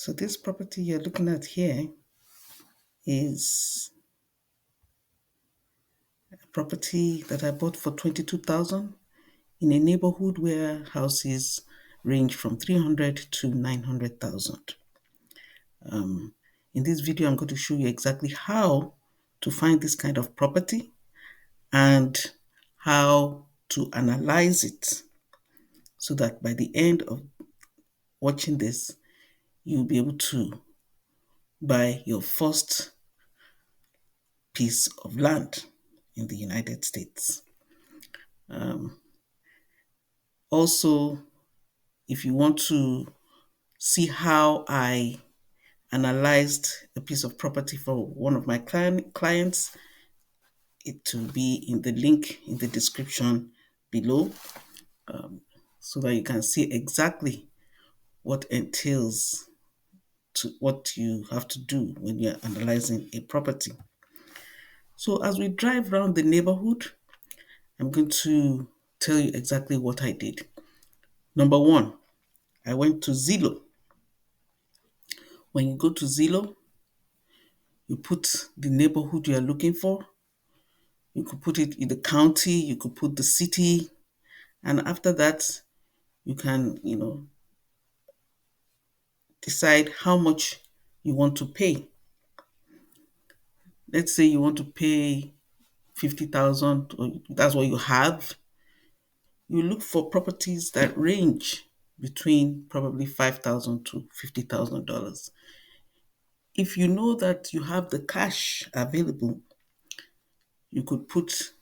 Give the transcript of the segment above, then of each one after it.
So this property you're looking at here is a property that I bought for 22,000 in a neighborhood where houses range from 300 to 900,000. In this video, I'm going to show you exactly how to find this kind of property and how to analyze it so that by the end of watching this, you'll be able to buy your first piece of land in the United States. Also, if you want to see how I analyzed a piece of property for one of my clients, it will be in the link in the description below, so that you can see exactly what entails to what you have to do when you're analyzing a property. So as we drive around the neighborhood, I'm going to tell you exactly what I did. Number one, I went to Zillow. When you go to Zillow, you put the neighborhood you are looking for. You could put it in the county, you could put the city, and after that, you can, decide how much you want to pay. Let's say you want to pay 50,000, or that's what you have. You look for properties that range between probably 5,000 to $50,000. If you know that you have the cash available, you could put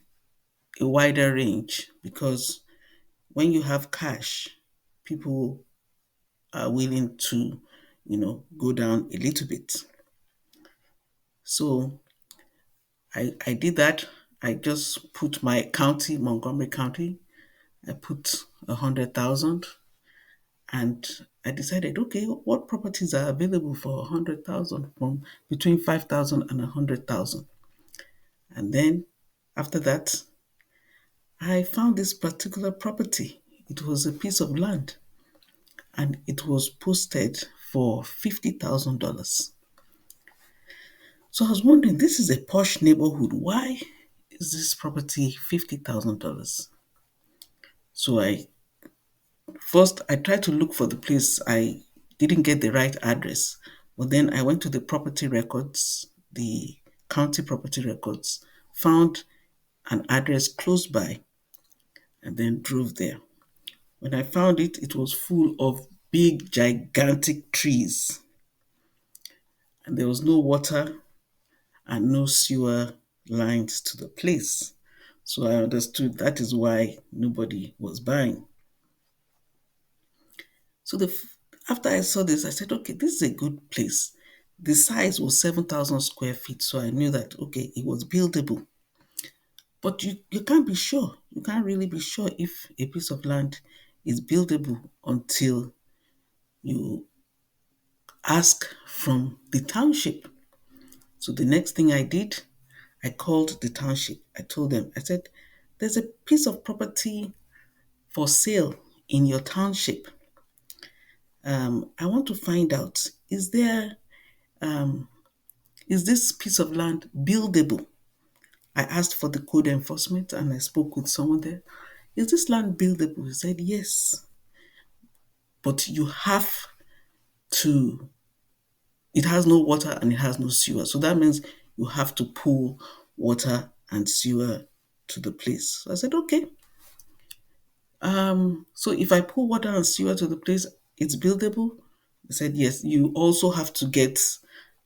a wider range, because when you have cash, people are willing to, go down a little bit. So I did that. I just put my county, Montgomery County. I put 100,000, and I decided, okay, what properties are available for 100,000 from between 5,000 and 100,000. And then after that, I found this particular property. It was a piece of land, and it was posted for $50,000. So I was wondering, this is a posh neighborhood. Why is this property $50,000? So I tried to look for the place. I didn't get the right address, but then I went to the property records, the county property records, found an address close by, and then drove there. When I found it, it was full of big, gigantic trees, and there was no water and no sewer lines to the place. So I understood that is why nobody was buying. So after I saw this, I said, okay, this is a good place. The size was 7,000 square feet, so I knew that, okay, it was buildable. But you can't be sure. You can't really be sure if a piece of land is buildable until you ask from the township. So the next thing I did, I called the township. I told them, I said, there's a piece of property for sale in your township. I want to find out, is this piece of land buildable? I asked for the code enforcement and I spoke with someone there. Is this land buildable? He said, yes. But you have to, it has no water and it has no sewer. So that means you have to pull water and sewer to the place. So I said, okay. So if I pull water and sewer to the place, it's buildable? He said, yes. You also have to get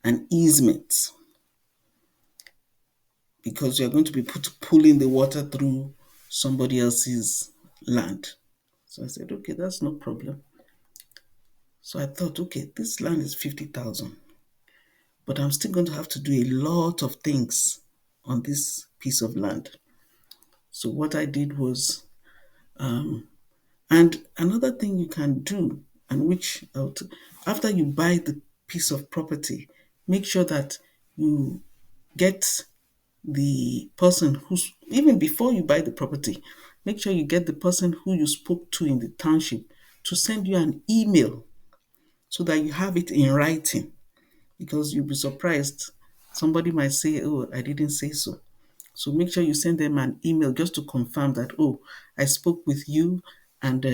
an easement, because you're going to be pulling the water through somebody else's land. So I said, okay, that's no problem. So I thought, okay, this land is 50,000, but I'm still going to have to do a lot of things on this piece of land. So what I did was, and another thing you can do, and which after you buy the piece of property, make sure that you get the person who's, even before you buy the property, make sure you get the person who you spoke to in the township to send you an email so that you have it in writing, because you'll be surprised. Somebody might say, "Oh, I didn't say so." So make sure you send them an email just to confirm that, "Oh, I spoke with you, and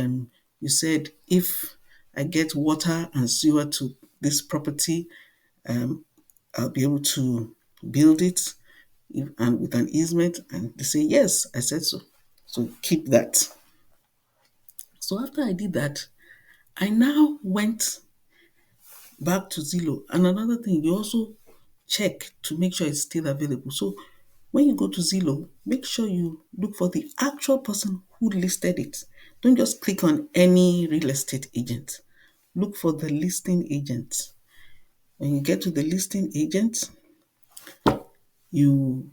you said if I get water and sewer to this property, um, I'll be able to build it and with an easement." And they say, "Yes, I said so." So keep that. So after I did that, I now went back to Zillow. And another thing, you also check to make sure it's still available. So when you go to Zillow, make sure you look for the actual person who listed it. Don't just click on any real estate agent. Look for the listing agent. When you get to the listing agent, you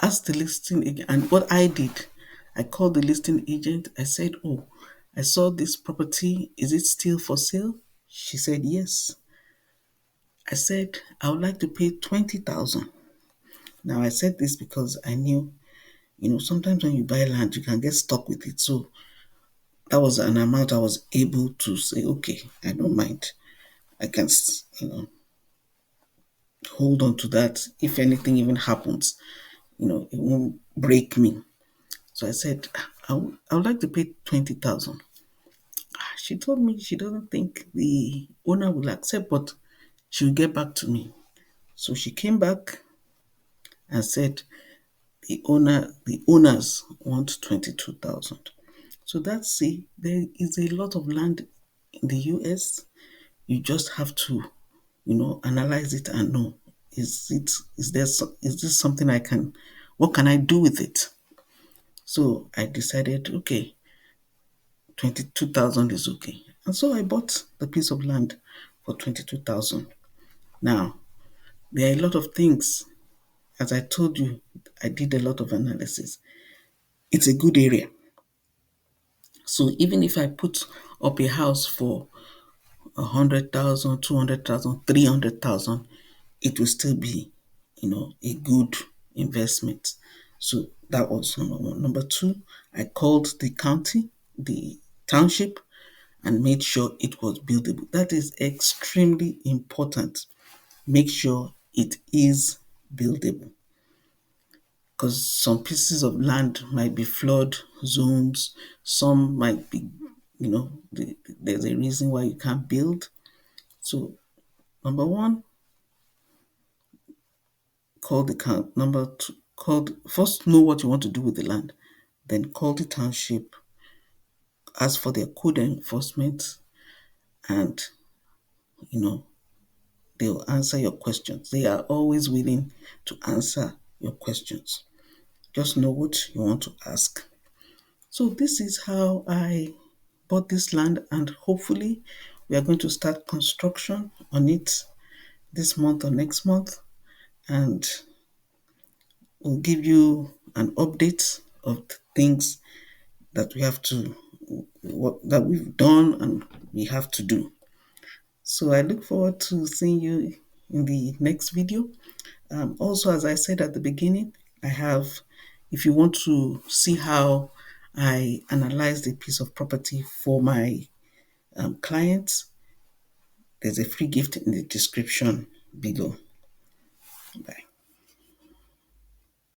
ask the listing agent. And what I did, I called the listing agent. I said, "Oh, I saw this property. Is it still for sale?" She said, "Yes." I said, "I would like to pay 20,000." Now I said this because I knew, sometimes when you buy land, you can get stuck with it. So that was an amount I was able to say, "Okay, I don't mind. I can, hold on to that. If anything even happens, it won't break me." So I said, I would like to pay 20,000." She told me she doesn't think the owner will accept, but she'll get back to me. So she came back and said the owners want 22,000. So that's it. There is a lot of land in the US. You just have to, analyze it and know, is this something I can, what can I do with it? So I decided, okay, 22,000 is okay. And so I bought the piece of land for 22,000. Now, there are a lot of things. As I told you, I did a lot of analysis. It's a good area. So even if I put up a house for 100,000, 200,000, 300,000, it will still be, a good investment. So that was number one. Number two, I called the county, the township, and made sure it was buildable. That is extremely important. Make sure it is buildable, because some pieces of land might be flood zones, some might be, there's a reason why you can't build. So, number one, call the count. Number two, first know what you want to do with the land, then call the township, ask for their code enforcement, and you know they'll answer your questions. They are always willing to answer your questions. Just know what you want to ask. So this is how I bought this land, and hopefully we are going to start construction on it this month or next month, and we'll give you an update of the things that we have to what that we've done and we have to do. So I look forward to seeing you in the next video. Also, as I said at the beginning, I have, if you want to see how I analyzed a piece of property for my clients, there's a free gift in the description below. Bye.